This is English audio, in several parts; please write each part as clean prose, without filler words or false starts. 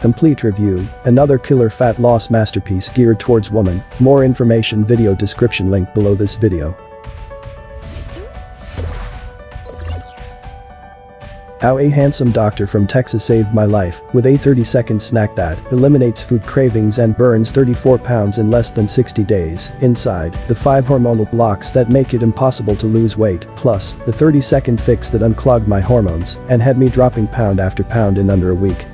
Complete review, another killer fat loss masterpiece geared towards women. More information video description link below this video. How a handsome doctor from Texas saved my life with a 30-second snack that eliminates food cravings and burns 34 pounds in less than 60 days. Inside, the 5 hormonal blocks that make it impossible to lose weight, plus the 30-second fix that unclogged my hormones and had me dropping pound after pound in under a week.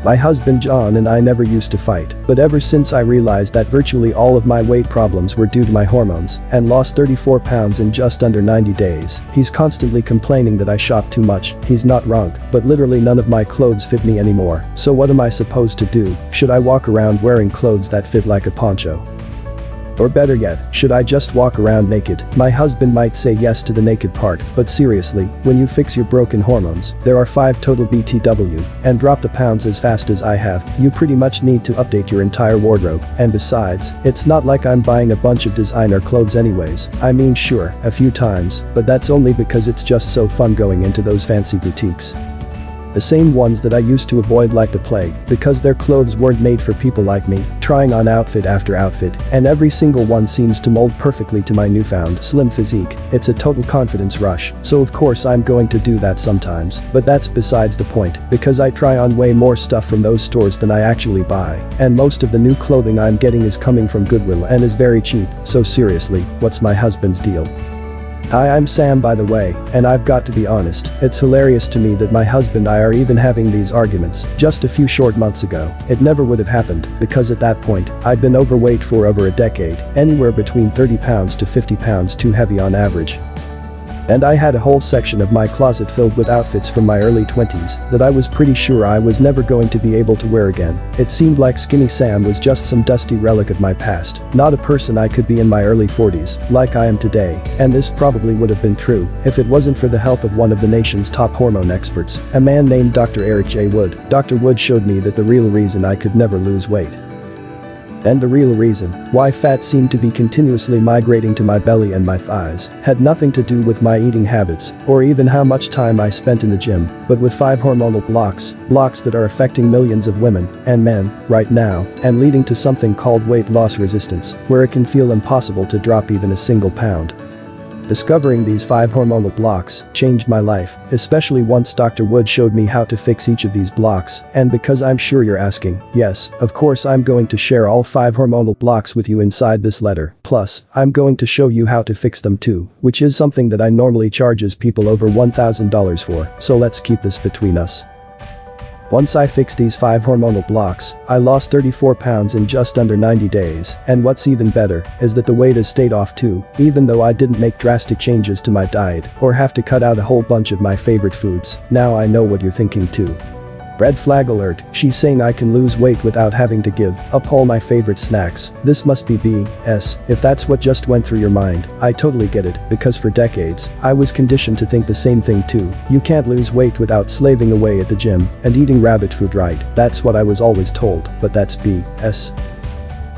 My husband John and I never used to fight, but ever since I realized that virtually all of my weight problems were due to my hormones and lost 34 pounds in just under 90 days, he's constantly complaining that I shop too much. He's not wrong, but literally none of my clothes fit me anymore. So what am I supposed to do? Should I walk around wearing clothes that fit like a poncho? Or better yet, should I just walk around naked? My husband might say yes to the naked part, but seriously, when you fix your broken hormones, there are 5 total BTW, and drop the pounds as fast as I have, you pretty much need to update your entire wardrobe. And besides, it's not like I'm buying a bunch of designer clothes anyways. I mean sure, a few times, but that's only because it's just so fun going into those fancy boutiques. The same ones that I used to avoid like the plague because their clothes weren't made for people like me, trying on outfit after outfit, and every single one seems to mold perfectly to my newfound slim physique. It's a total confidence rush, so of course I'm going to do that sometimes, but that's besides the point because I try on way more stuff from those stores than I actually buy, and most of the new clothing I'm getting is coming from Goodwill and is very cheap, so seriously, what's my husband's deal? Hi, I'm Sam by the way, and I've got to be honest, it's hilarious to me that my husband and I are even having these arguments just a few short months ago. It never would have happened because at that point, I'd been overweight for over a decade, anywhere between 30 pounds to 50 pounds too heavy on average. And I had a whole section of my closet filled with outfits from my early 20s that I was pretty sure I was never going to be able to wear again. It seemed like Skinny Sam was just some dusty relic of my past, not a person I could be in my early 40s, like I am today, and this probably would have been true if it wasn't for the help of one of the nation's top hormone experts, a man named Dr. Eric J. Wood. Dr. Wood showed me that the real reason I could never lose weight, and the real reason why fat seemed to be continuously migrating to my belly and my thighs, had nothing to do with my eating habits or even how much time I spent in the gym, but with 5 hormonal blocks that are affecting millions of women and men right now and leading to something called weight loss resistance, where it can feel impossible to drop even a single pound. Discovering these 5 hormonal blocks changed my life, especially once Dr. Wood showed me how to fix each of these blocks, and because I'm sure you're asking, yes, of course I'm going to share all 5 hormonal blocks with you inside this letter, plus, I'm going to show you how to fix them too, which is something that I normally charges people over $1,000 for, so let's keep this between us. Once I fixed these 5 hormonal blocks, I lost 34 pounds in just under 90 days, and what's even better is that the weight has stayed off too, even though I didn't make drastic changes to my diet or have to cut out a whole bunch of my favorite foods. Now I know what you're thinking too. Red flag alert, she's saying I can lose weight without having to give up all my favorite snacks. This must be BS. If that's what just went through your mind, I totally get it, because for decades, I was conditioned to think the same thing too. You can't lose weight without slaving away at the gym and eating rabbit food, right? That's what I was always told, but that's BS.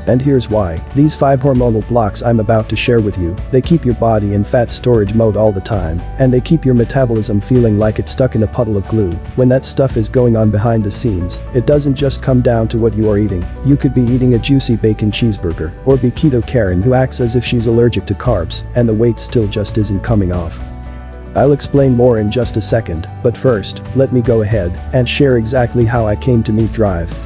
And here's why. These 5 hormonal blocks I'm about to share with you, they keep your body in fat storage mode all the time, and they keep your metabolism feeling like it's stuck in a puddle of glue. When that stuff is going on behind the scenes, it doesn't just come down to what you are eating. You could be eating a juicy bacon cheeseburger, or be keto Karen who acts as if she's allergic to carbs, and the weight still just isn't coming off. I'll explain more in just a second, but first, let me go ahead and share exactly how I came to meet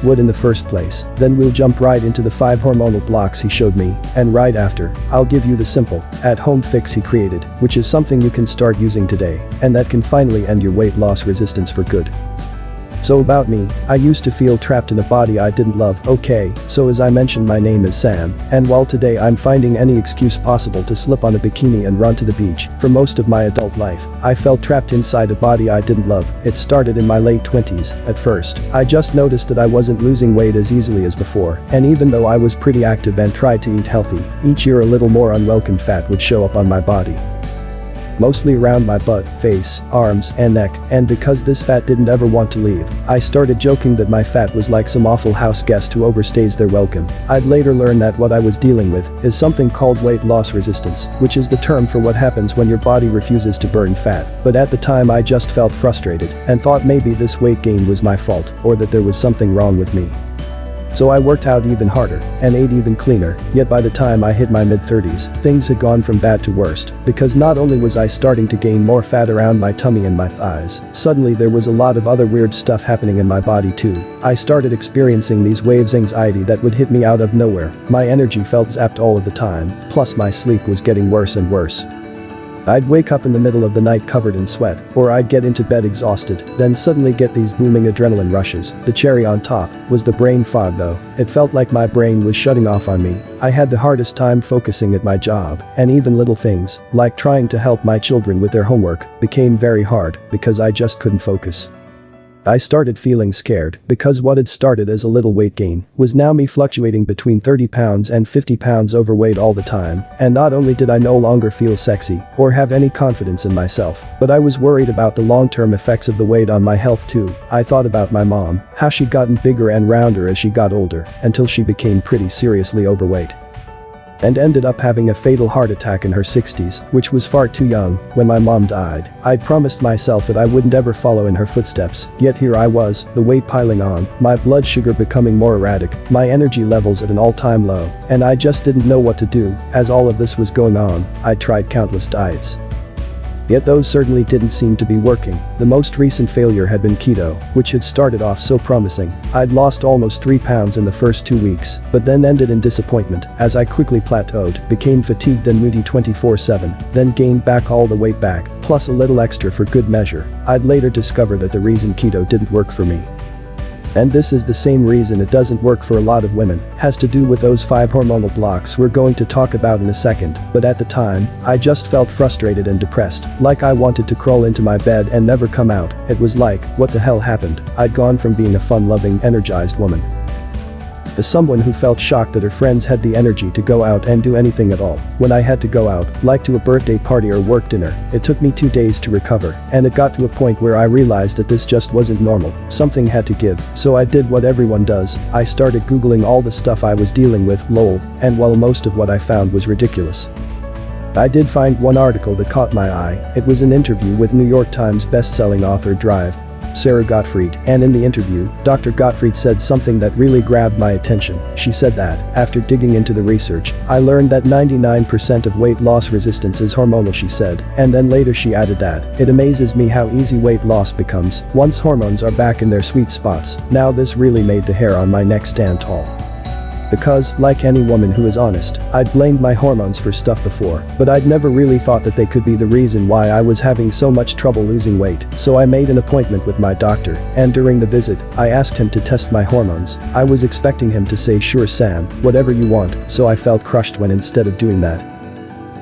Wood in the first place. Then we'll jump right into the 5 hormonal blocks he showed me, and right after, I'll give you the simple, at-home fix he created, which is something you can start using today, and that can finally end your weight loss resistance for good. So about me, I used to feel trapped in a body I didn't love. Okay, so as I mentioned, my name is Sam, and while today I'm finding any excuse possible to slip on a bikini and run to the beach, for most of my adult life, I felt trapped inside a body I didn't love. It started in my late 20s. At first, I just noticed that I wasn't losing weight as easily as before, and even though I was pretty active and tried to eat healthy, each year a little more unwelcome fat would show up on my body. mostly around my butt, face, arms, and neck, and because this fat didn't ever want to leave, I started joking that my fat was like some awful house guest who overstays their welcome. I'd later learn that what I was dealing with is something called weight loss resistance, which is the term for what happens when your body refuses to burn fat. But at the time I just felt frustrated and thought maybe this weight gain was my fault or that there was something wrong with me. So I worked out even harder and ate even cleaner, yet by the time I hit my mid-30s, things had gone from bad to worst, because not only was I starting to gain more fat around my tummy and my thighs, suddenly there was a lot of other weird stuff happening in my body too. I started experiencing these waves of anxiety that would hit me out of nowhere, my energy felt zapped all of the time, plus my sleep was getting worse and worse. I'd wake up in the middle of the night covered in sweat, or I'd get into bed exhausted, then suddenly get these booming adrenaline rushes. The cherry on top was the brain fog though. It felt like my brain was shutting off on me. I had the hardest time focusing at my job, and even little things, like trying to help my children with their homework, became very hard because I just couldn't focus. I started feeling scared because what had started as a little weight gain was now me fluctuating between 30 pounds and 50 pounds overweight all the time, and not only did I no longer feel sexy or have any confidence in myself, but I was worried about the long-term effects of the weight on my health too. I thought about my mom, how she'd gotten bigger and rounder as she got older until she became pretty seriously overweight and ended up having a fatal heart attack in her 60s, which was far too young. When my mom died, I'd promised myself that I wouldn't ever follow in her footsteps, yet here I was, the weight piling on, my blood sugar becoming more erratic, my energy levels at an all-time low, and I just didn't know what to do. As all of this was going on, I tried countless diets. Yet those certainly didn't seem to be working. The most recent failure had been keto, which had started off so promising. I'd lost almost 3 pounds in the first 2 weeks, but then ended in disappointment as I quickly plateaued, became fatigued and moody 24/7, then gained back all the weight back, plus a little extra for good measure. I'd later discover that the reason keto didn't work for me, and this is the same reason it doesn't work for a lot of women, has to do with those 5 hormonal blocks we're going to talk about in a second. But at the time, I just felt frustrated and depressed, like I wanted to crawl into my bed and never come out. It was like, what the hell happened? I'd gone from being a fun-loving, energized woman as someone who felt shocked that her friends had the energy to go out and do anything at all. When I had to go out, like to a birthday party or work dinner, it took me 2 days to recover, and it got to a point where I realized that this just wasn't normal. Something had to give, so I did what everyone does. I started googling all the stuff I was dealing with, lol, and while most of what I found was ridiculous, I did find one article that caught my eye. It was an interview with New York Times best-selling author Sarah Gottfried, and in the interview, Dr. Gottfried said something that really grabbed my attention. She said that, after digging into the research, I learned that 99% of weight loss resistance is hormonal, she said, and then later she added that, it amazes me how easy weight loss becomes once hormones are back in their sweet spots. Now this really made the hair on my neck stand tall. Because, like any woman who is honest, I'd blamed my hormones for stuff before, but I'd never really thought that they could be the reason why I was having so much trouble losing weight. So I made an appointment with my doctor, and during the visit, I asked him to test my hormones. I was expecting him to say, "Sure Sam, whatever you want," so I felt crushed when instead of doing that,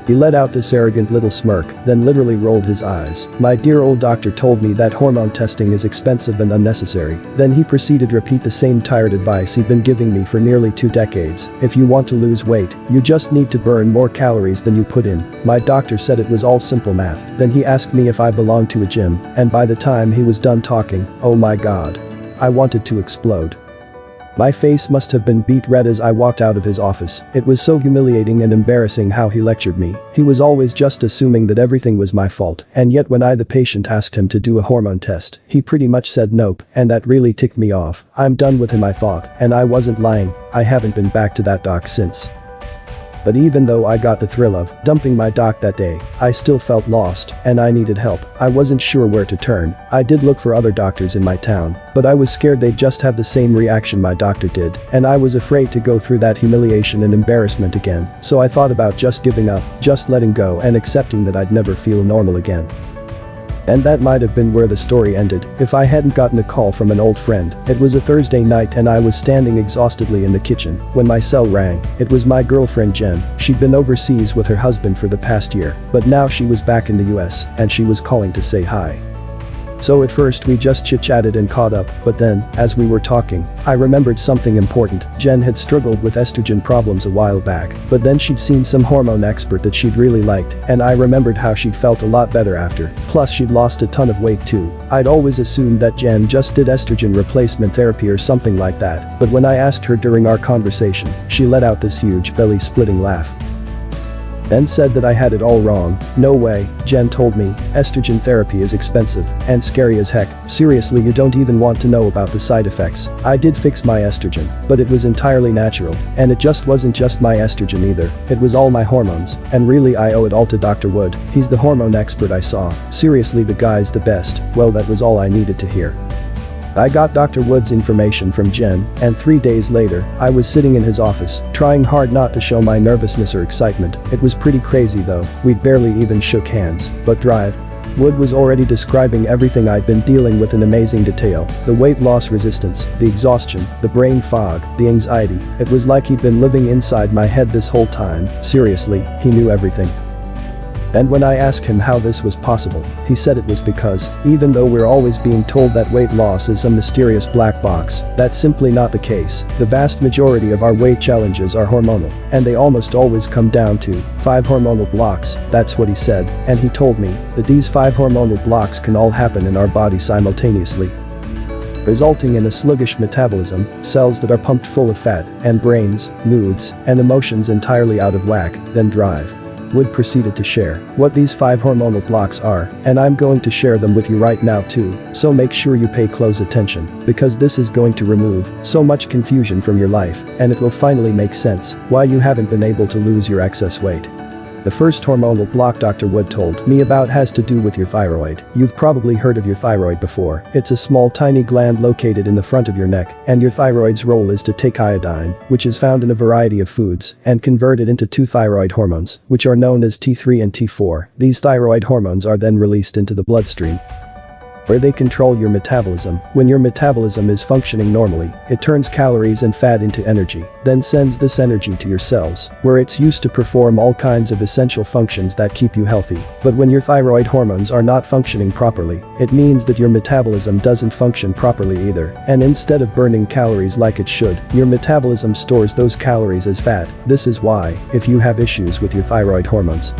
he let out this arrogant little smirk, then literally rolled his eyes. My dear old doctor told me that hormone testing is expensive and unnecessary. Then he proceeded to repeat the same tired advice he'd been giving me for nearly 2 decades. If you want to lose weight, you just need to burn more calories than you put in. My doctor said it was all simple math. Then he asked me if I belonged to a gym, and by the time he was done talking, oh my god, I wanted to explode. My face must have been beet red as I walked out of his office. It was so humiliating and embarrassing how he lectured me. He was always just assuming that everything was my fault, and yet when I, the patient, asked him to do a hormone test, he pretty much said nope, and that really ticked me off. I'm done with him, I thought, and I wasn't lying. I haven't been back to that doc since. But even though I got the thrill of dumping my doc that day, I still felt lost, and I needed help. I wasn't sure where to turn. I did look for other doctors in my town, but I was scared they'd just have the same reaction my doctor did, and I was afraid to go through that humiliation and embarrassment again. So I thought about just giving up, just letting go and accepting that I'd never feel normal again. And that might have been where the story ended if I hadn't gotten a call from an old friend. It was a Thursday night and I was standing exhaustedly in the kitchen when my cell rang. It was my girlfriend Jen. She'd been overseas with her husband for the past year, but now she was back in the US and she was calling to say hi. So at first we just chit-chatted and caught up, but then, as we were talking, I remembered something important. Jen had struggled with estrogen problems a while back, but then she'd seen some hormone expert that she'd really liked, and I remembered how she'd felt a lot better after. Plus she'd lost a ton of weight too. I'd always assumed that Jen just did estrogen replacement therapy or something like that, but when I asked her during our conversation, she let out this huge belly-splitting laugh. Then said that I had it all wrong. No way, Jen told me, estrogen therapy is expensive and scary as heck. Seriously, you don't even want to know about the side effects. I did fix my estrogen, but it was entirely natural, and it just wasn't just my estrogen either, it was all my hormones, and really I owe it all to Dr. Wood. He's the hormone expert I saw. Seriously, the guy's the best. Well, that was all I needed to hear. I got Dr. Wood's information from Jen, and 3 days later, I was sitting in his office, trying hard not to show my nervousness or excitement. It was pretty crazy though, we'd barely even shook hands. But drive. Wood was already describing everything I'd been dealing with in amazing detail. The weight loss resistance, the exhaustion, the brain fog, the anxiety. It was like he'd been living inside my head this whole time. Seriously, he knew everything. And when I asked him how this was possible, he said it was because, even though we're always being told that weight loss is a mysterious black box, that's simply not the case. The vast majority of our weight challenges are hormonal, and they almost always come down to 5 hormonal blocks. That's what he said, and he told me that these 5 hormonal blocks can all happen in our body simultaneously, resulting in a sluggish metabolism, cells that are pumped full of fat, and brains, moods, and emotions entirely out of whack. Then drive. Wood proceeded to share what these 5 hormonal blocks are, and I'm going to share them with you right now too, so make sure you pay close attention, because this is going to remove so much confusion from your life, and it will finally make sense why you haven't been able to lose your excess weight. The first hormonal block Dr. Wood told me about has to do with your thyroid. You've probably heard of your thyroid before. It's a small tiny gland located in the front of your neck, and your thyroid's role is to take iodine, which is found in a variety of foods, and convert it into 2 thyroid hormones, which are known as T3 and T4. These thyroid hormones are then released into the bloodstream, where they control your metabolism. When your metabolism is functioning normally, it turns calories and fat into energy, then sends this energy to your cells, where it's used to perform all kinds of essential functions that keep you healthy. But when your thyroid hormones are not functioning properly, it means that your metabolism doesn't function properly either, and instead of burning calories like it should, your metabolism stores those calories as fat. This is why, if you have issues with your thyroid hormones,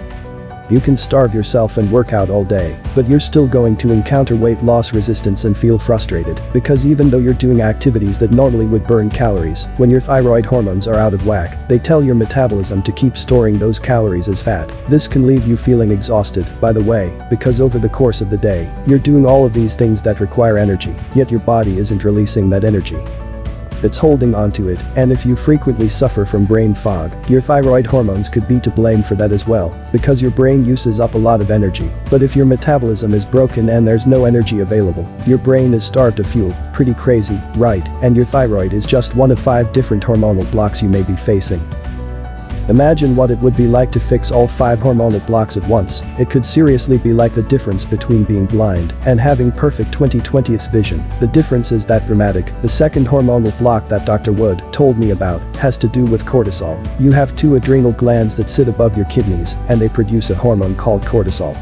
you can starve yourself and work out all day, but you're still going to encounter weight loss resistance and feel frustrated, because even though you're doing activities that normally would burn calories, when your thyroid hormones are out of whack, they tell your metabolism to keep storing those calories as fat. This can leave you feeling exhausted, by the way, because over the course of the day, you're doing all of these things that require energy, yet your body isn't releasing that energy. It's holding onto it, and if you frequently suffer from brain fog, your thyroid hormones could be to blame for that as well, because your brain uses up a lot of energy. But if your metabolism is broken and there's no energy available, your brain is starved of fuel. Pretty crazy, right? And your thyroid is just one of 5 different hormonal blocks you may be facing. Imagine what it would be like to fix all 5 hormonal blocks at once. It could seriously be like the difference between being blind and having perfect 20/20th vision. The difference is that dramatic. The second hormonal block that Dr. Wood told me about has to do with cortisol. You have 2 adrenal glands that sit above your kidneys, and they produce a hormone called cortisol,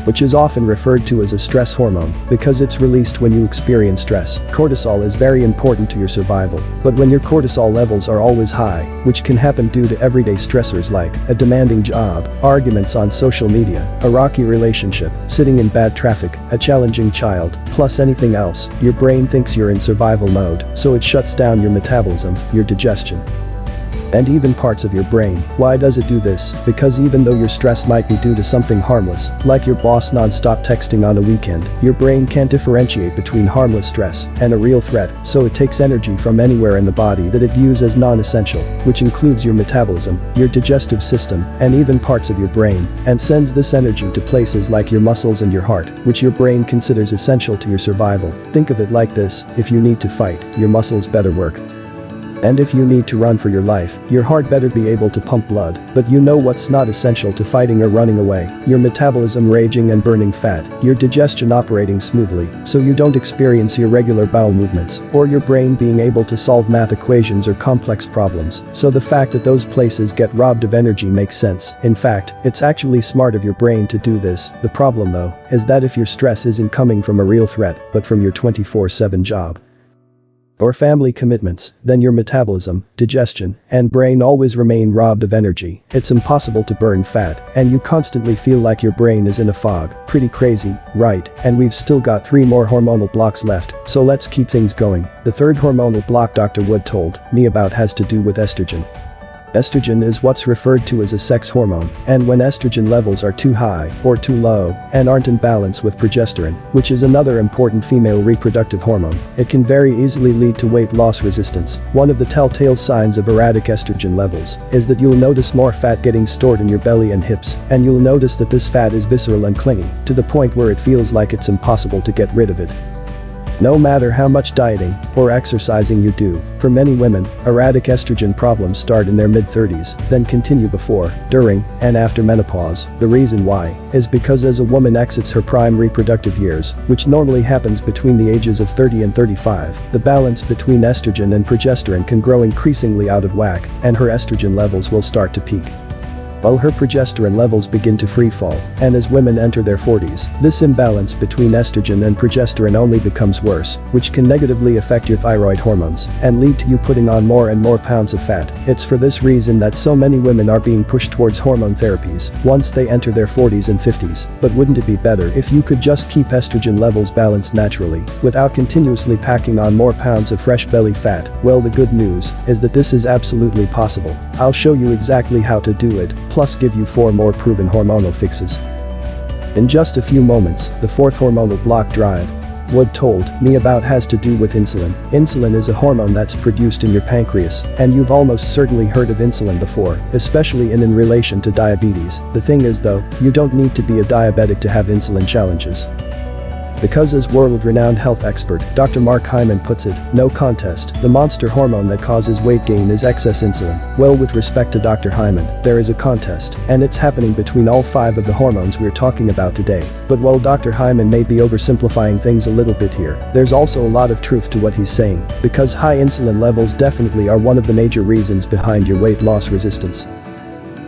which is often referred to as a stress hormone because it's released when you experience stress. Cortisol is very important to your survival, but when your cortisol levels are always high, which can happen due to everyday stressors like a demanding job, arguments on social media, a rocky relationship, sitting in bad traffic, a challenging child, plus anything else, your brain thinks you're in survival mode, so it shuts down your metabolism, your digestion, and even parts of your brain. Why does it do this? Because even though your stress might be due to something harmless, like your boss non-stop texting on a weekend, your brain can't differentiate between harmless stress and a real threat, so it takes energy from anywhere in the body that it views as non-essential, which includes your metabolism, your digestive system, and even parts of your brain, and sends this energy to places like your muscles and your heart, which your brain considers essential to your survival. Think of it like this: if you need to fight, your muscles better work. And if you need to run for your life, your heart better be able to pump blood, but you know what's not essential to fighting or running away: your metabolism raging and burning fat, your digestion operating smoothly, so you don't experience irregular bowel movements, or your brain being able to solve math equations or complex problems. So the fact that those places get robbed of energy makes sense. In fact, it's actually smart of your brain to do this. The problem though, is that if your stress isn't coming from a real threat, but from your 24/7 job or family commitments, then your metabolism, digestion, and brain always remain robbed of energy. It's impossible to burn fat, and you constantly feel like your brain is in a fog. Pretty crazy, right? And we've still got 3 more hormonal blocks left, so let's keep things going. The third hormonal block Dr. Wood told me about has to do with estrogen. Estrogen is what's referred to as a sex hormone, and when estrogen levels are too high or too low and aren't in balance with progesterone, which is another important female reproductive hormone, it can very easily lead to weight loss resistance. One of the telltale signs of erratic estrogen levels is that you'll notice more fat getting stored in your belly and hips, and you'll notice that this fat is visceral and clingy, to the point where it feels like it's impossible to get rid of it. No matter how much dieting or exercising you do, for many women, erratic estrogen problems start in their mid-30s, then continue before, during, and after menopause. The reason why is because as a woman exits her prime reproductive years, which normally happens between the ages of 30 and 35, the balance between estrogen and progesterone can grow increasingly out of whack, and her estrogen levels will start to peak, while her progesterone levels begin to freefall. And as women enter their 40s, this imbalance between estrogen and progesterone only becomes worse, which can negatively affect your thyroid hormones and lead to you putting on more and more pounds of fat. It's for this reason that so many women are being pushed towards hormone therapies once they enter their 40s and 50s. But wouldn't it be better if you could just keep estrogen levels balanced naturally, without continuously packing on more pounds of fresh belly fat? Well, the good news is that this is absolutely possible. I'll show you exactly how to do it, plus give you 4 more proven hormonal fixes in just a few moments. The fourth hormonal block Drive Wood told me about has to do with insulin. Insulin is a hormone that's produced in your pancreas, and you've almost certainly heard of insulin before, especially in relation to diabetes. The thing is though, you don't need to be a diabetic to have insulin challenges. Because as world-renowned health expert Dr. Mark Hyman puts it, no contest, the monster hormone that causes weight gain is excess insulin. Well, with respect to Dr. Hyman, there is a contest, and it's happening between all 5 of the hormones we're talking about today. But while Dr. Hyman may be oversimplifying things a little bit here, there's also a lot of truth to what he's saying, because high insulin levels definitely are one of the major reasons behind your weight loss resistance.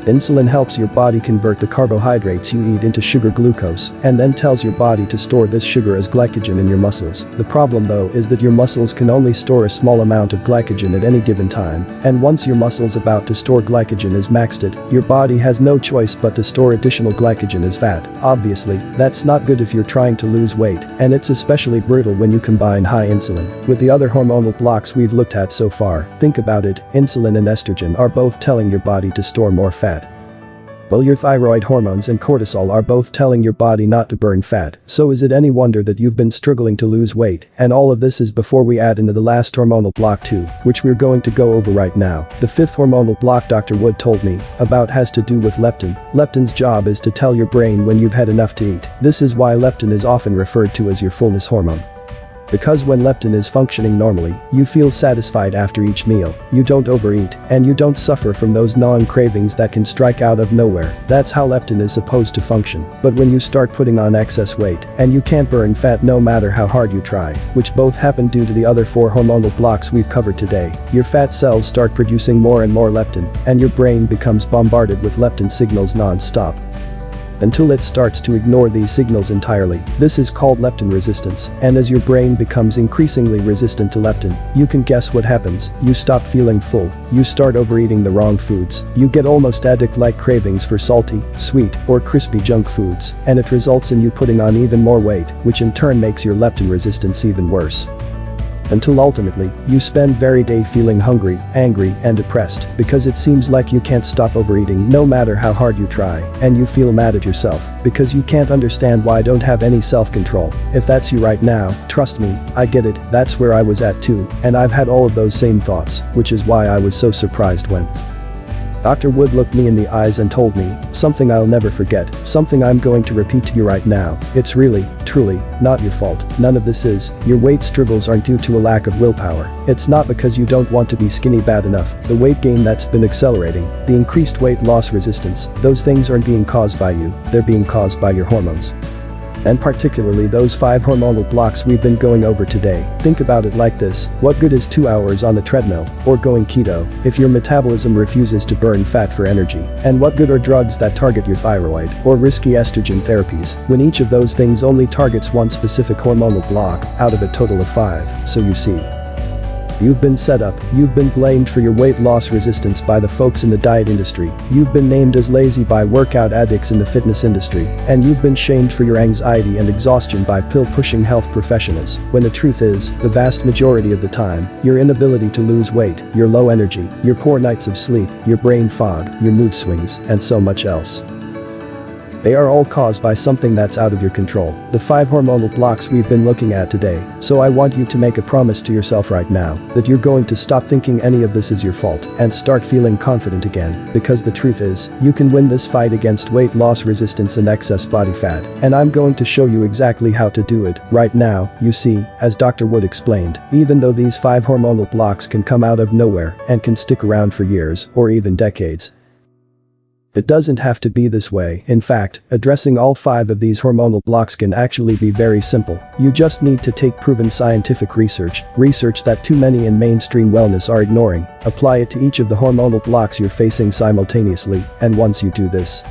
Insulin helps your body convert the carbohydrates you eat into sugar glucose, and then tells your body to store this sugar as glycogen in your muscles. The problem though is that your muscles can only store a small amount of glycogen at any given time, and once your muscles about to store glycogen is maxed it, your body has no choice but to store additional glycogen as fat. Obviously, that's not good if you're trying to lose weight, and it's especially brutal when you combine high insulin with the other hormonal blocks we've looked at so far. Think about it, insulin and estrogen are both telling your body to store more fat, while your thyroid hormones and cortisol are both telling your body not to burn fat. So is it any wonder that you've been struggling to lose weight? And all of this is before we add into the last hormonal block too, which we're going to go over right now. The fifth hormonal block Dr. Wood told me about has to do with leptin. Leptin's job is to tell your brain when you've had enough to eat. This is why leptin is often referred to as your fullness hormone. Because when leptin is functioning normally, you feel satisfied after each meal, you don't overeat, and you don't suffer from those gnawing cravings that can strike out of nowhere. That's how leptin is supposed to function. But when you start putting on excess weight, and you can't burn fat no matter how hard you try, which both happen due to the other 4 hormonal blocks we've covered today, your fat cells start producing more and more leptin, and your brain becomes bombarded with leptin signals non-stop, until it starts to ignore these signals entirely. This is called leptin resistance, and as your brain becomes increasingly resistant to leptin, you can guess what happens. You stop feeling full, you start overeating the wrong foods, you get almost addict-like cravings for salty, sweet, or crispy junk foods, and it results in you putting on even more weight, which in turn makes your leptin resistance even worse. Until ultimately, you spend every day feeling hungry, angry, and depressed, because it seems like you can't stop overeating no matter how hard you try, and you feel mad at yourself, because you can't understand why you don't have any self-control. If that's you right now, trust me, I get it, that's where I was at too, and I've had all of those same thoughts, which is why I was so surprised when Dr. Wood looked me in the eyes and told me, something I'll never forget, something I'm going to repeat to you right now. It's really, truly, not your fault. None of this is. Your weight struggles aren't due to a lack of willpower. It's not because you don't want to be skinny bad enough. The weight gain that's been accelerating, the increased weight loss resistance, those things aren't being caused by you, they're being caused by your hormones. And particularly those 5 hormonal blocks we've been going over today. Think about it like this, what good is 2 hours on the treadmill, or going keto, if your metabolism refuses to burn fat for energy? And what good are drugs that target your thyroid, or risky estrogen therapies, when each of those things only targets one specific hormonal block, out of a total of 5, so you see. You've been set up, you've been blamed for your weight loss resistance by the folks in the diet industry, you've been named as lazy by workout addicts in the fitness industry, and you've been shamed for your anxiety and exhaustion by pill-pushing health professionals, when the truth is, the vast majority of the time, your inability to lose weight, your low energy, your poor nights of sleep, your brain fog, your mood swings, and so much else. They are all caused by something that's out of your control, the 5 hormonal blocks we've been looking at today, so I want you to make a promise to yourself right now, that you're going to stop thinking any of this is your fault, and start feeling confident again, because the truth is, you can win this fight against weight loss resistance and excess body fat, and I'm going to show you exactly how to do it, right now. You see, as Dr. Wood explained, even though these 5 hormonal blocks can come out of nowhere, and can stick around for years, or even decades, it doesn't have to be this way. In fact, addressing all 5 of these hormonal blocks can actually be very simple. You just need to take proven scientific research that too many in mainstream wellness are ignoring, apply it to each of the hormonal blocks you're facing simultaneously, and once you do this,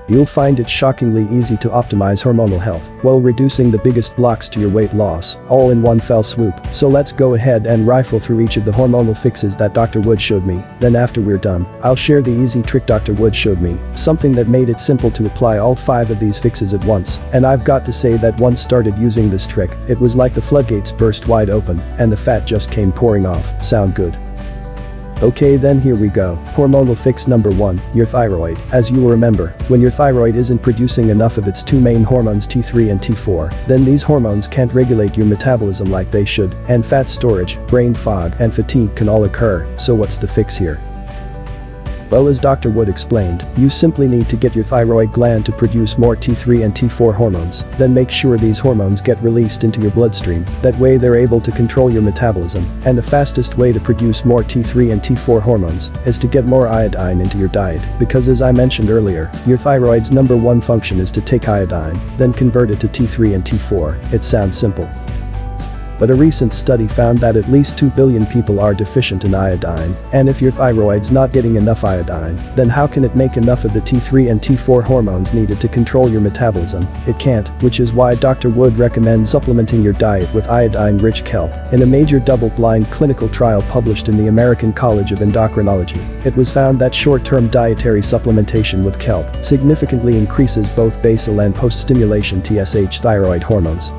you'll find it shockingly easy to optimize hormonal health while reducing the biggest blocks to your weight loss, all in one fell swoop. So let's go ahead and rifle through each of the hormonal fixes that Dr. Wood showed me. Then after we're done, I'll share the easy trick Dr. Wood showed me, something that made it simple to apply all 5 of these fixes at once. And I've got to say that once started using this trick, it was like the floodgates burst wide open and the fat just came pouring off. Sound good? Okay, then here we go. Hormonal fix number 1, your thyroid. As you will remember, when your thyroid isn't producing enough of its 2 main hormones T3 and T4, then these hormones can't regulate your metabolism like they should, and fat storage, brain fog, and fatigue can all occur. So what's the fix here? Well, as Dr. Wood explained, you simply need to get your thyroid gland to produce more T3 and T4 hormones, then make sure these hormones get released into your bloodstream, that way they're able to control your metabolism, and the fastest way to produce more T3 and T4 hormones is to get more iodine into your diet, because as I mentioned earlier, your thyroid's number 1 function is to take iodine, then convert it to T3 and T4. It sounds simple. But a recent study found that at least 2 billion people are deficient in iodine, and if your thyroid's not getting enough iodine, then how can it make enough of the T3 and T4 hormones needed to control your metabolism? It can't, which is why Dr. Wood recommends supplementing your diet with iodine-rich kelp. In a major double-blind clinical trial published in the American College of Endocrinology, it was found that short-term dietary supplementation with kelp significantly increases both basal and post-stimulation TSH thyroid hormones.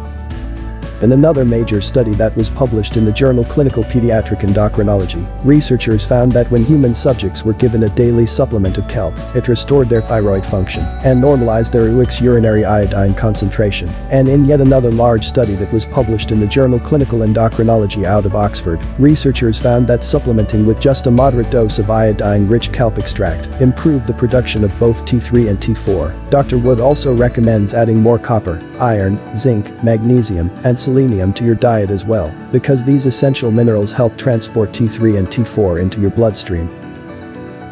In another major study that was published in the journal Clinical Pediatric Endocrinology, researchers found that when human subjects were given a daily supplement of kelp, it restored their thyroid function and normalized their UX urinary iodine concentration. And in yet another large study that was published in the journal Clinical Endocrinology out of Oxford, researchers found that supplementing with just a moderate dose of iodine-rich kelp extract improved the production of both T3 and T4. Dr. Wood also recommends adding more copper, iron, zinc, magnesium, and selenium to your diet as well, because these essential minerals help transport T3 and T4 into your bloodstream,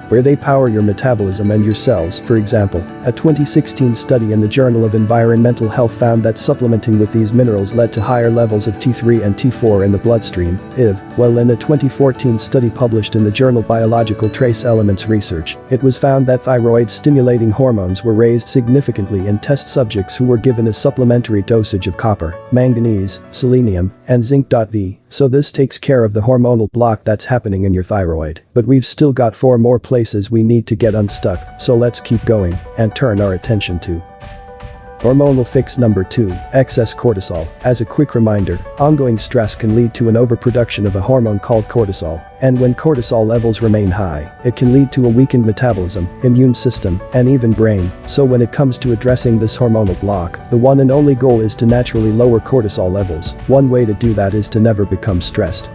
where they power your metabolism and your cells. For example, a 2016 study in the Journal of Environmental Health found that supplementing with these minerals led to higher levels of T3 and T4 in the bloodstream, while in a 2014 study published in the journal Biological Trace Elements Research, it was found that thyroid-stimulating hormones were raised significantly in test subjects who were given a supplementary dosage of copper, manganese, selenium, and zinc.V. So this takes care of the hormonal block that's happening in your thyroid. But we've still got 4 more places we need to get unstuck, so let's keep going and turn our attention to hormonal fix number 2, excess cortisol. As a quick reminder, ongoing stress can lead to an overproduction of a hormone called cortisol, and when cortisol levels remain high, it can lead to a weakened metabolism, immune system, and even brain. So when it comes to addressing this hormonal block, the one and only goal is to naturally lower cortisol levels. One way to do that is to never become stressed.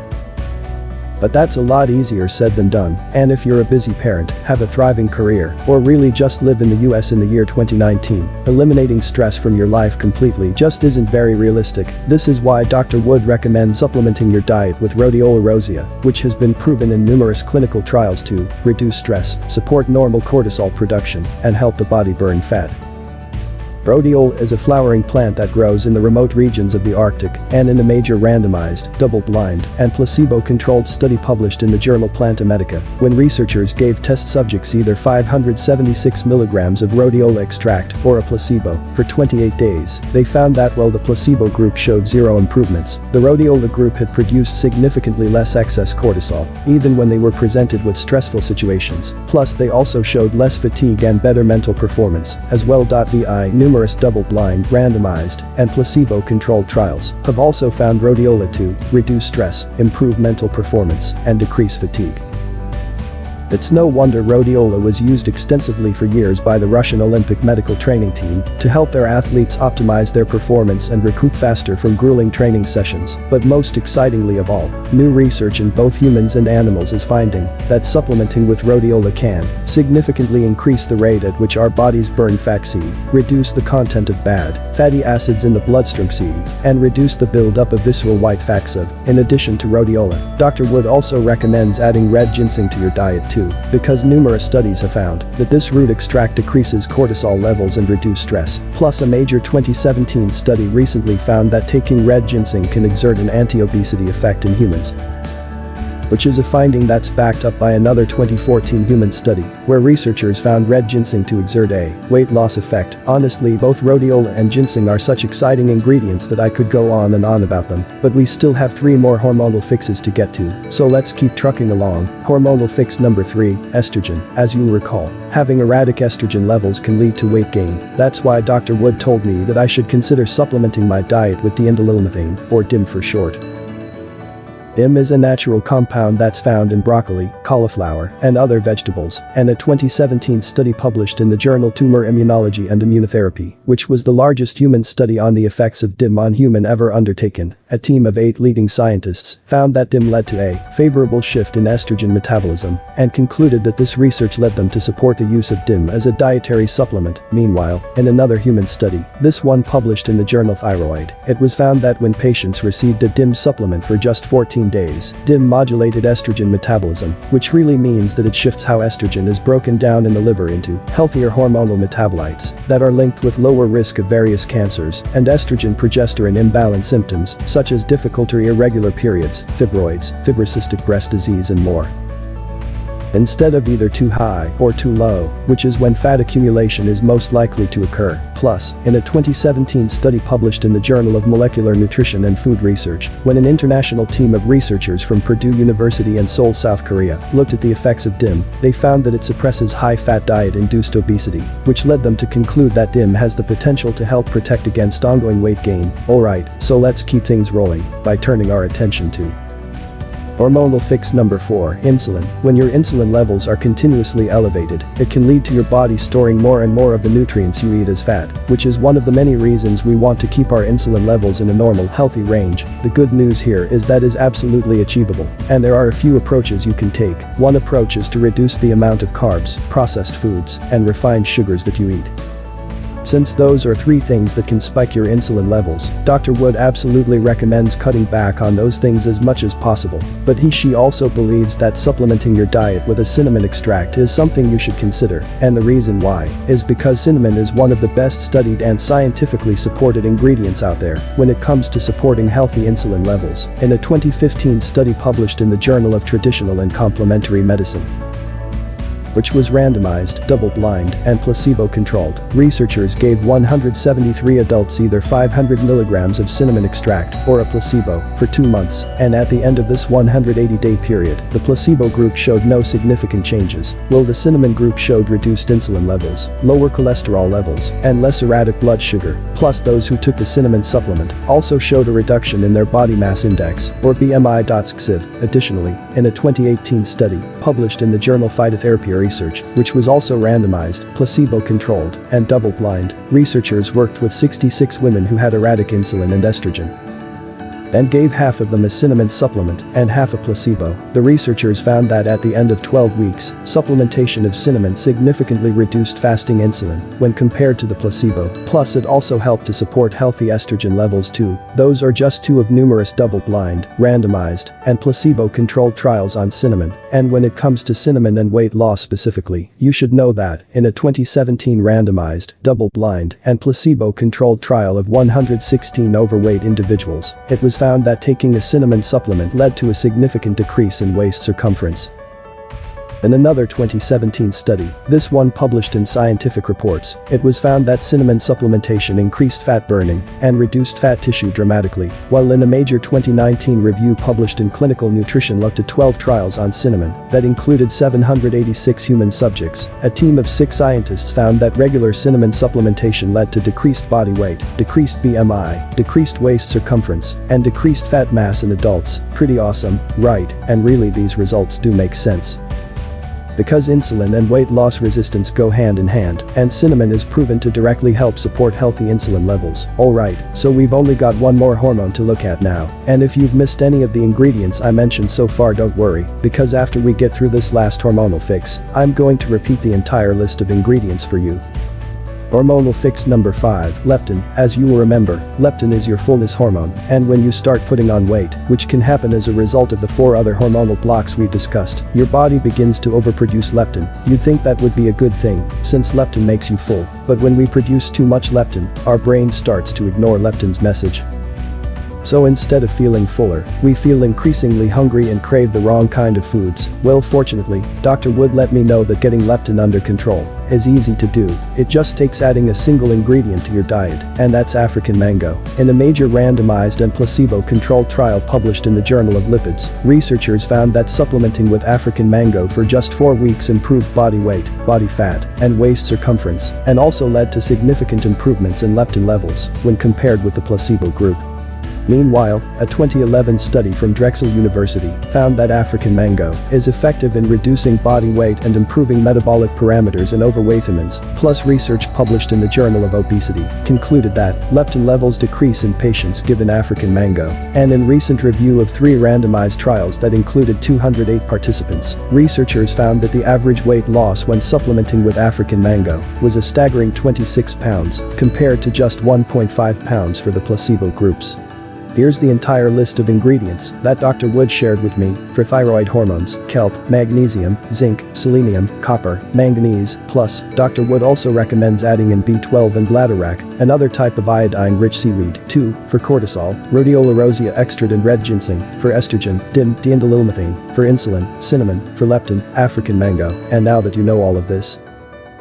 But that's a lot easier said than done, and if you're a busy parent, have a thriving career, or really just live in the US in the year 2019, eliminating stress from your life completely just isn't very realistic. This is why Dr. Wood recommends supplementing your diet with rhodiola rosea, which has been proven in numerous clinical trials to reduce stress, support normal cortisol production, and help the body burn fat. Rhodiola is a flowering plant that grows in the remote regions of the Arctic, and in a major randomized, double-blind, and placebo-controlled study published in the journal Planta Medica, when researchers gave test subjects either 576 milligrams of rhodiola extract or a placebo for 28 days, they found that while the placebo group showed zero improvements, the rhodiola group had produced significantly less excess cortisol, even when they were presented with stressful situations. Plus, they also showed less fatigue and better mental performance, as well. Numerous double-blind, randomized, and placebo-controlled trials have also found rhodiola to reduce stress, improve mental performance, and decrease fatigue. It's no wonder rhodiola was used extensively for years by the Russian Olympic medical training team to help their athletes optimize their performance and recoup faster from grueling training sessions. But most excitingly of all, new research in both humans and animals is finding that supplementing with rhodiola can significantly increase the rate at which our bodies burn fat, reduce the content of bad fatty acids in the bloodstream, and reduce the buildup of visceral white fat. In addition to rhodiola, Dr. Wood also recommends adding red ginseng to your diet too, because numerous studies have found that this root extract decreases cortisol levels and reduce stress. Plus, a major 2017 study recently found that taking red ginseng can exert an anti-obesity effect in humans, which is a finding that's backed up by another 2014 human study, where researchers found red ginseng to exert a weight loss effect. Honestly, both rhodiola and ginseng are such exciting ingredients that I could go on and on about them, but we still have 3 more hormonal fixes to get to, so let's keep trucking along. Hormonal fix number 3, estrogen. As you'll recall, having erratic estrogen levels can lead to weight gain. That's why Dr. Wood told me that I should consider supplementing my diet with diindolylmethane, or DIM for short. DIM is a natural compound that's found in broccoli, cauliflower, and other vegetables, and a 2017 study published in the journal Tumor Immunology and Immunotherapy, which was the largest human study on the effects of DIM on human ever undertaken. A team of 8 leading scientists found that DIM led to a favorable shift in estrogen metabolism, and concluded that this research led them to support the use of DIM as a dietary supplement. Meanwhile, in another human study, this one published in the journal Thyroid, it was found that when patients received a DIM supplement for just 14 days, DIM modulated estrogen metabolism, which really means that it shifts how estrogen is broken down in the liver into healthier hormonal metabolites that are linked with lower risk of various cancers and estrogen-progesterone imbalance symptoms such as difficult or irregular periods, fibroids, fibrocystic breast disease, and more, instead of either too high or too low, which is when fat accumulation is most likely to occur. Plus, in a 2017 study published in the Journal of Molecular Nutrition and Food Research, when an international team of researchers from Purdue University and Seoul, South Korea, looked at the effects of DIM, they found that it suppresses high-fat diet-induced obesity, which led them to conclude that DIM has the potential to help protect against ongoing weight gain. Alright, so let's keep things rolling by turning our attention to hormonal fix number 4, insulin. When your insulin levels are continuously elevated, it can lead to your body storing more and more of the nutrients you eat as fat, which is one of the many reasons we want to keep our insulin levels in a normal, healthy range. The good news here is that is absolutely achievable, and there are a few approaches you can take. One approach is to reduce the amount of carbs, processed foods, and refined sugars that you eat. Since those are 3 things that can spike your insulin levels, Dr. Wood absolutely recommends cutting back on those things as much as possible, but she also believes that supplementing your diet with a cinnamon extract is something you should consider, and the reason why is because cinnamon is one of the best studied and scientifically supported ingredients out there when it comes to supporting healthy insulin levels. In a 2015 study published in the Journal of Traditional and Complementary Medicine, which was randomized, double-blind, and placebo-controlled, researchers gave 173 adults either 500 milligrams of cinnamon extract or a placebo for 2 months, and at the end of this 180-day period, the placebo group showed no significant changes, while the cinnamon group showed reduced insulin levels, lower cholesterol levels, and less erratic blood sugar. Plus, those who took the cinnamon supplement also showed a reduction in their body mass index, or BMI. Additionally, in a 2018 study published in the journal Phytotherapy Research, which was also randomized, placebo-controlled, and double-blind, researchers worked with 66 women who had erratic insulin and estrogen and gave half of them a cinnamon supplement and half a placebo. The researchers found that at the end of 12 weeks, supplementation of cinnamon significantly reduced fasting insulin when compared to the placebo. Plus it also helped to support healthy estrogen levels too. Those are just two of numerous double-blind, randomized, and placebo-controlled trials on cinnamon. And when it comes to cinnamon and weight loss specifically, you should know that in a 2017 randomized, double-blind, and placebo-controlled trial of 116 overweight individuals, it was found that taking a cinnamon supplement led to a significant decrease in waist circumference. In another 2017 study, this one published in Scientific Reports, it was found that cinnamon supplementation increased fat burning and reduced fat tissue dramatically, while in a major 2019 review published in Clinical Nutrition looked at 12 trials on cinnamon that included 786 human subjects. A team of 6 scientists found that regular cinnamon supplementation led to decreased body weight, decreased BMI, decreased waist circumference, and decreased fat mass in adults. Pretty awesome, right? And really these results do make sense. Because insulin and weight loss resistance go hand in hand, and cinnamon is proven to directly help support healthy insulin levels. Alright, so we've only got one more hormone to look at now, and if you've missed any of the ingredients I mentioned so far, don't worry, because after we get through this last hormonal fix, I'm going to repeat the entire list of ingredients for you. Hormonal fix number 5, leptin. As you will remember, leptin is your fullness hormone, and when you start putting on weight, which can happen as a result of the 4 other hormonal blocks we discussed, your body begins to overproduce leptin. You'd think that would be a good thing, since leptin makes you full, but when we produce too much leptin, our brain starts to ignore leptin's message. So instead of feeling fuller, we feel increasingly hungry and crave the wrong kind of foods. Well, fortunately, Dr. Wood let me know that getting leptin under control is easy to do. It just takes adding a single ingredient to your diet, and that's African mango. In a major randomized and placebo-controlled trial published in the Journal of Lipids, researchers found that supplementing with African mango for just 4 weeks improved body weight, body fat, and waist circumference, and also led to significant improvements in leptin levels when compared with the placebo group. Meanwhile, a 2011 study from Drexel University found that African mango is effective in reducing body weight and improving metabolic parameters in overweight humans. Plus, research published in the Journal of Obesity concluded that leptin levels decrease in patients given African mango. And in recent review of 3 randomized trials that included 208 participants, researchers found that the average weight loss when supplementing with African mango was a staggering 26 pounds compared to just 1.5 pounds for the placebo groups. Here's the entire list of ingredients that Dr. Wood shared with me for thyroid hormones: kelp, magnesium, zinc, selenium, copper, manganese. Plus, Dr. Wood also recommends adding in B12 and bladderwrack, another type of iodine-rich seaweed. 2. For cortisol, rhodiola rosea extract and red ginseng. For estrogen, diindolylmethane. For insulin, cinnamon. For leptin, African mango. And now that you know all of this,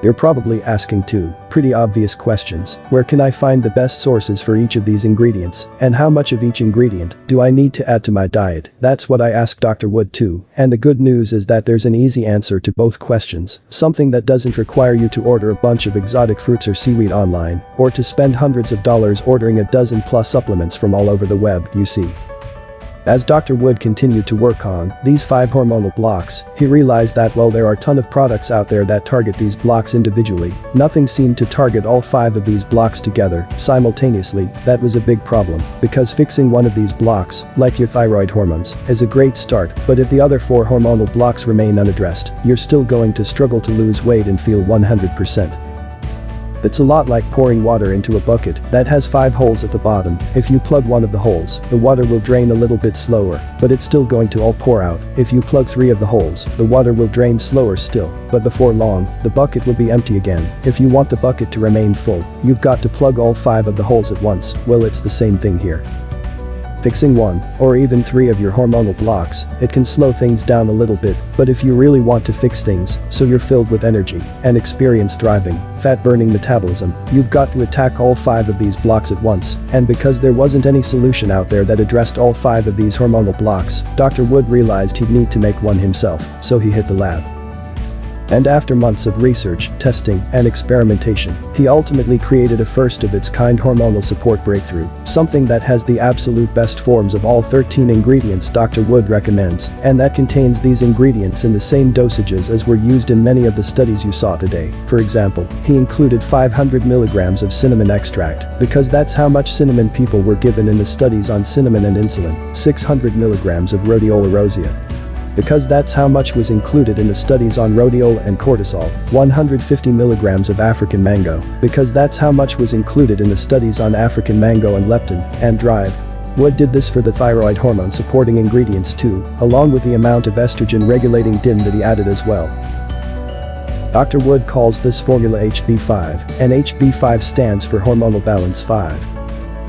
you're probably asking 2 pretty obvious questions. Where can I find the best sources for each of these ingredients? And how much of each ingredient do I need to add to my diet? That's what I asked Dr. Wood too. And the good news is that there's an easy answer to both questions. Something that doesn't require you to order a bunch of exotic fruits or seaweed online, or to spend hundreds of dollars ordering a dozen plus supplements from all over the web, you see. As Dr. Wood continued to work on these 5 hormonal blocks, he realized that while there are a ton of products out there that target these blocks individually, nothing seemed to target all 5 of these blocks together simultaneously. That was a big problem, because fixing one of these blocks, like your thyroid hormones, is a great start, but if the other 4 hormonal blocks remain unaddressed, you're still going to struggle to lose weight and feel 100%. It's a lot like pouring water into a bucket that has 5 holes at the bottom. If you plug one of the holes, the water will drain a little bit slower, but it's still going to all pour out. If you plug 3 of the holes, the water will drain slower still, but before long, the bucket will be empty again. If you want the bucket to remain full, you've got to plug all 5 of the holes at once. Well, it's the same thing here. Fixing 1, or even 3 of your hormonal blocks, it can slow things down a little bit, but if you really want to fix things so you're filled with energy and experience thriving, fat-burning metabolism, you've got to attack all 5 of these blocks at once. And because there wasn't any solution out there that addressed all 5 of these hormonal blocks, Dr. Wood realized he'd need to make one himself, so he hit the lab. And after months of research, testing, and experimentation, he ultimately created a first-of-its-kind hormonal support breakthrough, something that has the absolute best forms of all 13 ingredients Dr. Wood recommends, and that contains these ingredients in the same dosages as were used in many of the studies you saw today. For example, he included 500 milligrams of cinnamon extract, because that's how much cinnamon people were given in the studies on cinnamon and insulin, 600 milligrams of rhodiola rosea, because that's how much was included in the studies on rhodiola and cortisol, 150 milligrams of African mango, because that's how much was included in the studies on African mango and leptin, and drive. Wood did this for the thyroid hormone supporting ingredients too, along with the amount of estrogen regulating DIN that he added as well. Dr. Wood calls this formula HB5, and HB5 stands for Hormonal Balance 5.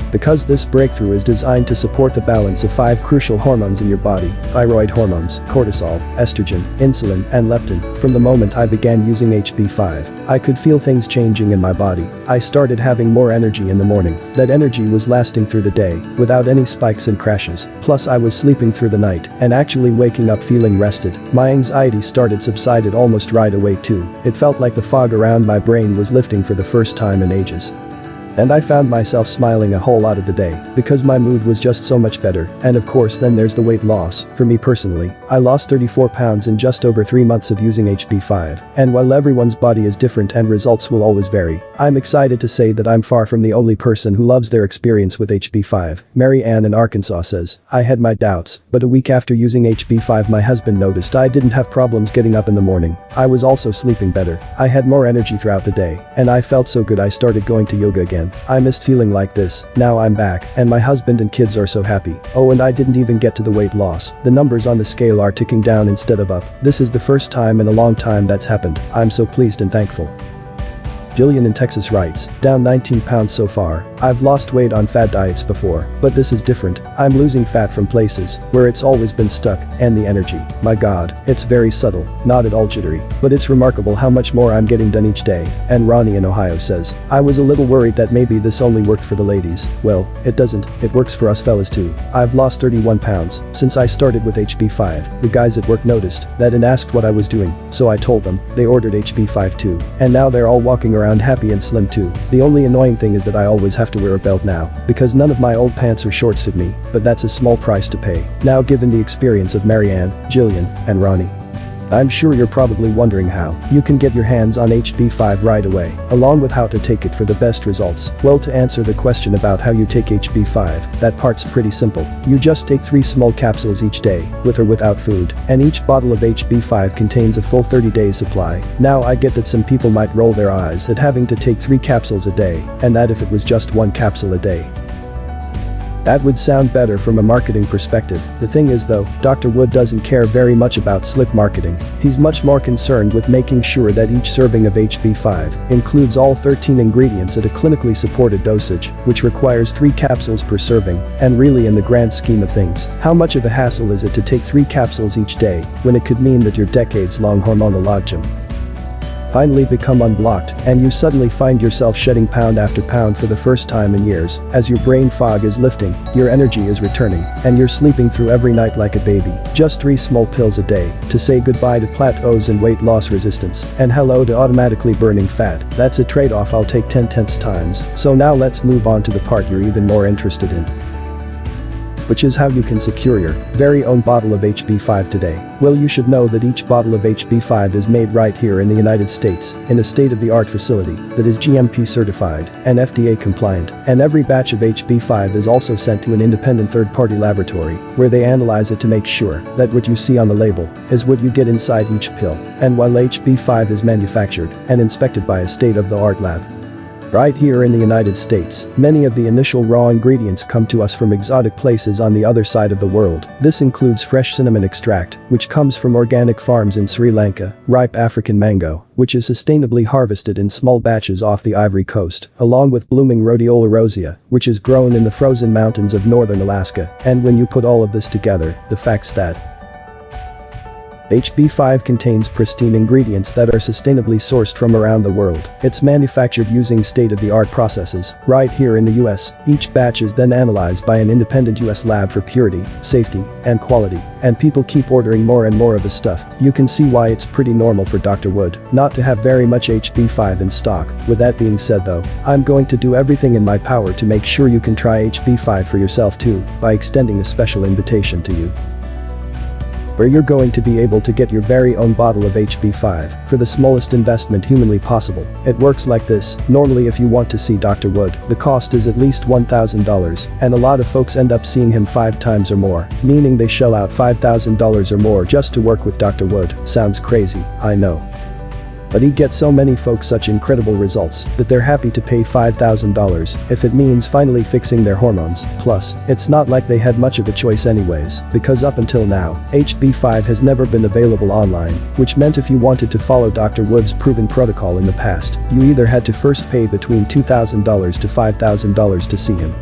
Because this breakthrough is designed to support the balance of 5 crucial hormones in your body: thyroid hormones, cortisol, estrogen, insulin, and leptin. From the moment I began using HB5, I could feel things changing in my body. I started having more energy in the morning. That energy was lasting through the day, without any spikes and crashes. Plus I was sleeping through the night, and actually waking up feeling rested. My anxiety subsided almost right away too. It felt like the fog around my brain was lifting for the first time in ages. And I found myself smiling a whole lot of the day, because my mood was just so much better. And of course then there's the weight loss. For me personally, I lost 34 pounds in just over 3 months of using HB5, and while everyone's body is different and results will always vary, I'm excited to say that I'm far from the only person who loves their experience with HB5. Mary Ann in Arkansas says, "I had my doubts, but a week after using HB5 my husband noticed I didn't have problems getting up in the morning. I was also sleeping better. I had more energy throughout the day, and I felt so good I started going to yoga again. I missed feeling like this. Now I'm back, and my husband and kids are so happy. Oh, and I didn't even get to the weight loss. The numbers on the scale are ticking down instead of up. This is the first time in a long time that's happened. I'm so pleased and thankful." Jillian in Texas writes, "Down 19 pounds so far. I've lost weight on fad diets before, but this is different. I'm losing fat from places where it's always been stuck, and the energy, my god, it's very subtle, not at all jittery, but it's remarkable how much more I'm getting done each day." And Ronnie in Ohio says, "I was a little worried that maybe this only worked for the ladies. Well, it doesn't, it works for us fellas too. I've lost 31 pounds since I started with HB5. The guys at work noticed that and asked what I was doing, so I told them. They ordered HB5 too, and now they're all walking around happy and slim too. The only annoying thing is that I always have to wear a belt now, because none of my old pants or shorts fit me, but that's a small price to pay." Now given the experience of Marianne, Jillian, and Ronnie, I'm sure you're probably wondering how you can get your hands on HB5 right away, along with how to take it for the best results. Well, to answer the question about how you take HB5, that part's pretty simple. You just take 3 small capsules each day, with or without food, and each bottle of HB5 contains a full 30-day supply. Now I get that some people might roll their eyes at having to take 3 capsules a day, and that if it was just 1 capsule a day, that would sound better from a marketing perspective. The thing is though, Dr. Wood doesn't care very much about slick marketing. He's much more concerned with making sure that each serving of HB5 includes all 13 ingredients at a clinically supported dosage, which requires 3 capsules per serving. And really, in the grand scheme of things, how much of a hassle is it to take 3 capsules each day when it could mean that your decades-long hormonal logjam finally become unblocked, and you suddenly find yourself shedding pound after pound for the first time in years, as your brain fog is lifting, your energy is returning, and you're sleeping through every night like a baby. Just 3 small pills a day to say goodbye to plateaus and weight loss resistance, and hello to automatically burning fat. That's a trade-off I'll take 10 times. So now let's move on to the part you're even more interested in, which is how you can secure your very own bottle of HB5 today. Well, you should know that each bottle of HB5 is made right here in the United States in a state-of-the-art facility that is GMP certified and FDA compliant, and every batch of HB5 is also sent to an independent third-party laboratory where they analyze it to make sure that what you see on the label is what you get inside each pill. And while HB5 is manufactured and inspected by a state-of-the-art lab right here in the United States, many of the initial raw ingredients come to us from exotic places on the other side of the world. This includes fresh cinnamon extract, which comes from organic farms in Sri Lanka, ripe African mango, which is sustainably harvested in small batches off the Ivory Coast, along with blooming rhodiola rosea, which is grown in the frozen mountains of northern Alaska. And when you put all of this together, the facts that HB5 contains pristine ingredients that are sustainably sourced from around the world. It's manufactured using state-of-the-art processes right here in the US. Each batch is then analyzed by an independent US lab for purity, safety, and quality. And people keep ordering more and more of the stuff. You can see why it's pretty normal for Dr. Wood not to have very much HB5 in stock. With that being said though, I'm going to do everything in my power to make sure you can try HB5 for yourself too by extending a special invitation to you, where you're going to be able to get your very own bottle of HB5 for the smallest investment humanly possible. It works like this. Normally if you want to see Dr. Wood, the cost is at least $1,000, and a lot of folks end up seeing him 5 times or more, meaning they shell out $5,000 or more just to work with Dr. Wood. Sounds crazy, I know. But he gets so many folks such incredible results that they're happy to pay $5,000 if it means finally fixing their hormones. Plus, it's not like they had much of a choice anyways, because up until now, HB5 has never been available online, which meant if you wanted to follow Dr. Wood's proven protocol in the past, you either had to first pay between $2,000 to $5,000 to see him,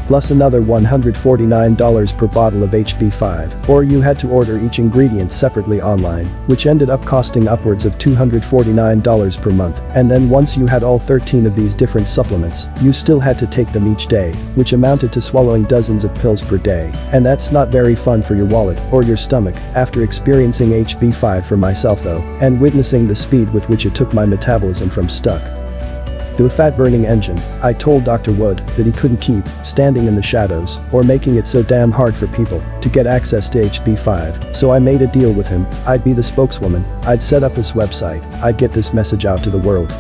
plus another $149 per bottle of HB5, or you had to order each ingredient separately online, which ended up costing upwards of $249 per month. And then once you had all 13 of these different supplements, you still had to take them each day, which amounted to swallowing dozens of pills per day. And that's not very fun for your wallet or your stomach. After experiencing HB5 for myself though, and witnessing the speed with which it took my metabolism from stuck to a fat-burning engine, I told Dr. Wood that he couldn't keep standing in the shadows or making it so damn hard for people to get access to HB5. So I made a deal with him. I'd be the spokeswoman, I'd set up his website, I'd get this message out to the world.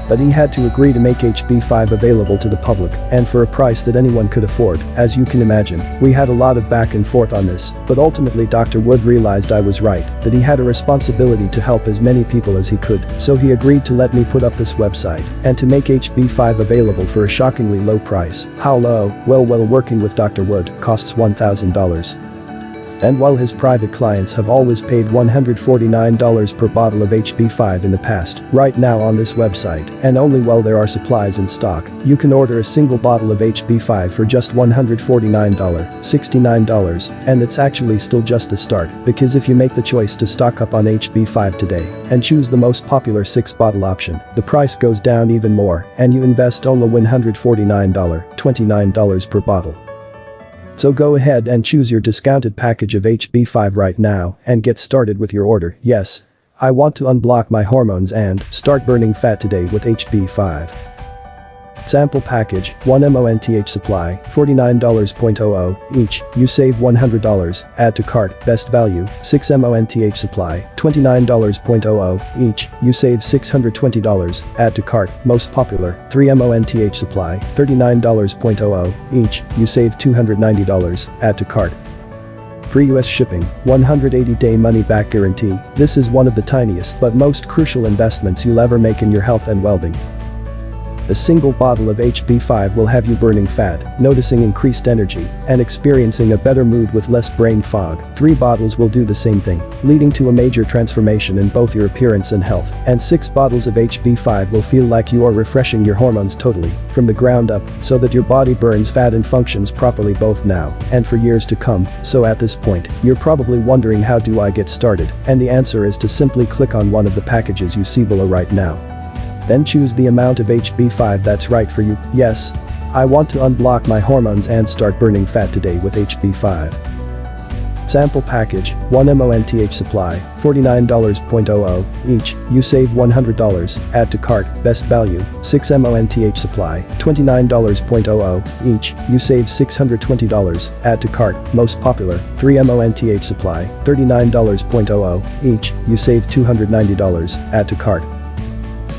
But he had to agree to make HB5 available to the public, and for a price that anyone could afford. As you can imagine, we had a lot of back and forth on this, but ultimately Dr. Wood realized I was right, that he had a responsibility to help as many people as he could, so he agreed to let me put up this website and to make HB5 available for a shockingly low price. How low? Well, working with Dr. Wood costs $1,000. And while his private clients have always paid $149 per bottle of HB5 in the past, right now on this website, and only while there are supplies in stock, you can order a single bottle of HB5 for just $149, $69, and it's actually still just the start, because if you make the choice to stock up on HB5 today and choose the most popular 6-bottle option, the price goes down even more, and you invest only $149, $29 per bottle. So go ahead and choose your discounted package of HB5 right now and get started with your order. Yes, I want to unblock my hormones and start burning fat today with HB5. Sample package, 1 month supply, $49.00 each, you save $100, add to cart, best value, 6 month supply, $29.00 each, you save $620, add to cart, most popular, 3 month supply, $39.00 each, you save $290, add to cart. Free US shipping, 180-day money-back guarantee. This is one of the tiniest but most crucial investments you'll ever make in your health and well-being. A single bottle of HB5 will have you burning fat, noticing increased energy, and experiencing a better mood with less brain fog. 3 bottles will do the same thing, leading to a major transformation in both your appearance and health. And 6 bottles of HB5 will feel like you are refreshing your hormones totally, from the ground up, so that your body burns fat and functions properly both now and for years to come. So at this point, you're probably wondering, how do I get started? And the answer is to simply click on one of the packages you see below right now. Then choose the amount of HB5 that's right for you. Yes, I want to unblock my hormones and start burning fat today with HB5. Sample package, 1 month supply, $49.00 each, you save $100, add to cart, best value, 6 month supply, $29.00 each, you save $620, add to cart, most popular, 3 month supply, $39.00 each, you save $290, add to cart.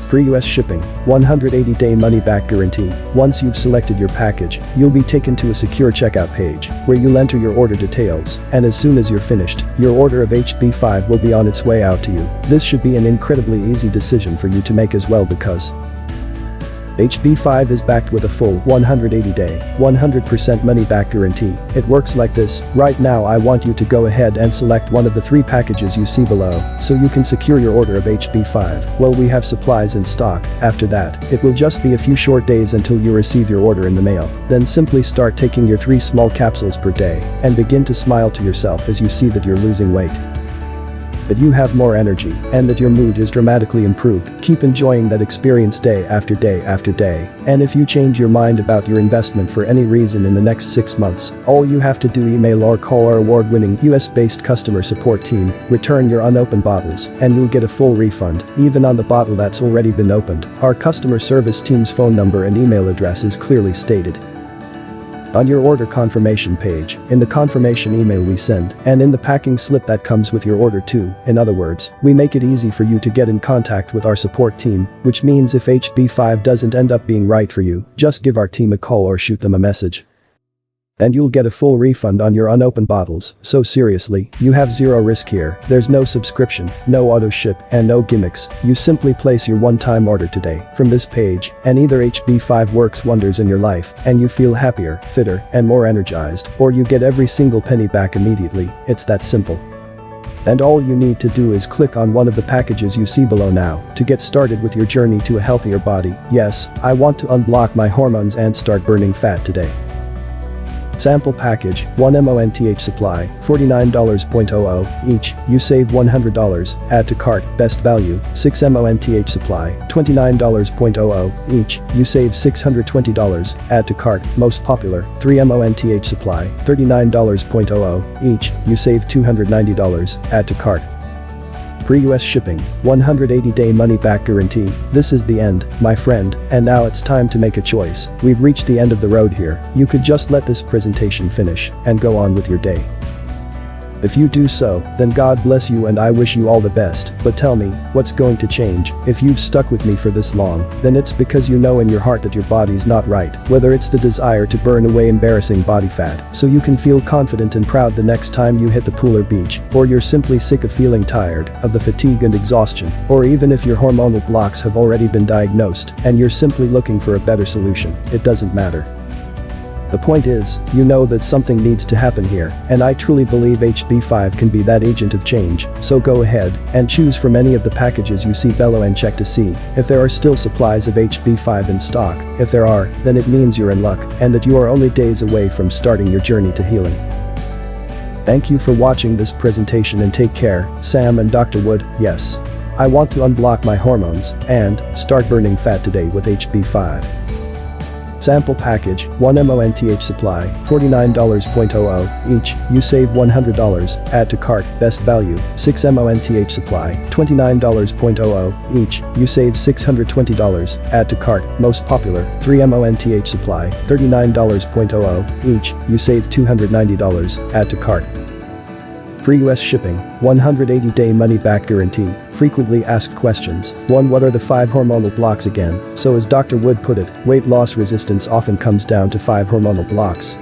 Free US shipping, 180-day money-back guarantee. Once you've selected your package, you'll be taken to a secure checkout page where you'll enter your order details, and as soon as you're finished, your order of HB5 will be on its way out to you. This should be an incredibly easy decision for you to make as well, because HB5 is backed with a full 180-day, 100% money-back guarantee. It works like this. Right now I want you to go ahead and select one of the 3 packages you see below so you can secure your order of HB5 while we have supplies in stock. After that, it will just be a few short days until you receive your order in the mail. Then simply start taking your 3 small capsules per day and begin to smile to yourself as you see that you're losing weight. that you have more energy, and that your mood is dramatically improved. Keep enjoying that experience day after day after day. And if you change your mind about your investment for any reason in the next 6 months, all you have to do email or call our award-winning US-based customer support team, return your unopened bottles, and you'll get a full refund, even on the bottle that's already been opened. Our customer service team's phone number and email address is clearly stated on your order confirmation page, in the confirmation email we send, and in the packing slip that comes with your order too. In other words, we make it easy for you to get in contact with our support team, which means if HB5 doesn't end up being right for you, just give our team a call or shoot them a message. And you'll get a full refund on your unopened bottles. So seriously, you have zero risk here. There's no subscription, no auto ship, and no gimmicks. You simply place your one-time order today from this page, and either HB5 works wonders in your life and you feel happier, fitter, and more energized, or you get every single penny back immediately. It's that simple. And all you need to do is click on one of the packages you see below now to get started with your journey to a healthier body. Yes, I want to unblock my hormones and start burning fat today. Sample package, 1 month supply, $49.00 each, you save $100, add to cart, best value, 6 month supply, $29.00 each, you save $620, add to cart, most popular, 3 month supply, $39.00 each, you save $290, add to cart. Free US shipping, 180-day money-back guarantee. This is the end, my friend, and now it's time to make a choice. We've reached the end of the road here. You could just let this presentation finish and go on with your day. If you do so, then God bless you and I wish you all the best. But tell me, what's going to change? If you've stuck with me for this long, then it's because you know in your heart that your body's not right. Whether it's the desire to burn away embarrassing body fat so you can feel confident and proud the next time you hit the pool or beach, or you're simply sick of feeling tired of the fatigue and exhaustion, or even if your hormonal blocks have already been diagnosed and you're simply looking for a better solution, it doesn't matter. The point is, you know that something needs to happen here, and I truly believe HB5 can be that agent of change. So go ahead and choose from any of the packages you see below and check to see if there are still supplies of HB5 in stock. If there are, then it means you're in luck and that you are only days away from starting your journey to healing. Thank you for watching this presentation and take care. Sam and Dr. Wood. Yes, I want to unblock my hormones and start burning fat today with HB5. Sample package, 1 month supply, $49.00 each, you save $100, add to cart, best value, 6 month supply, $29.00 each, you save $620, add to cart, most popular, 3 month supply, $39.00 each, you save $290, add to cart. Free US shipping, 180-day money-back guarantee. Frequently asked questions. 1. What are the 5 hormonal blocks again? So as Dr. Wood put it, weight loss resistance often comes down to 5 hormonal blocks.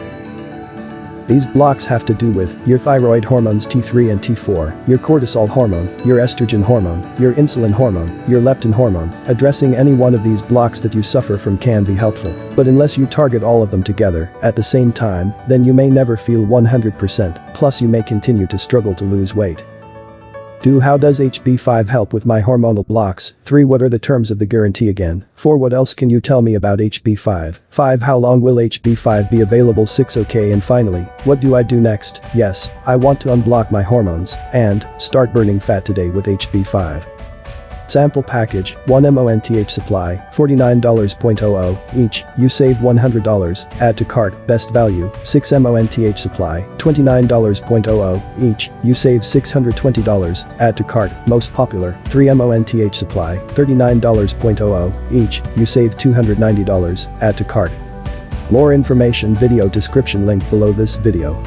These blocks have to do with your thyroid hormones T3 and T4, your cortisol hormone, your estrogen hormone, your insulin hormone, your leptin hormone. Addressing any one of these blocks that you suffer from can be helpful, but unless you target all of them together at the same time, then you may never feel 100%, plus you may continue to struggle to lose weight. 2. How does HB5 help with my hormonal blocks? 3. What are the terms of the guarantee again? 4. What else can you tell me about HB5? 5. How long will HB5 be available? 6. Okay, and finally, what do I do next? Yes, I want to unblock my hormones and start burning fat today with HB5. Sample package, 1 month supply, $49.00 each, you save $100, add to cart, best value, 6 month supply, $29.00 each, you save $620, add to cart, most popular, 3 month supply, $39.00 each, you save $290, add to cart. More information video description link below this video.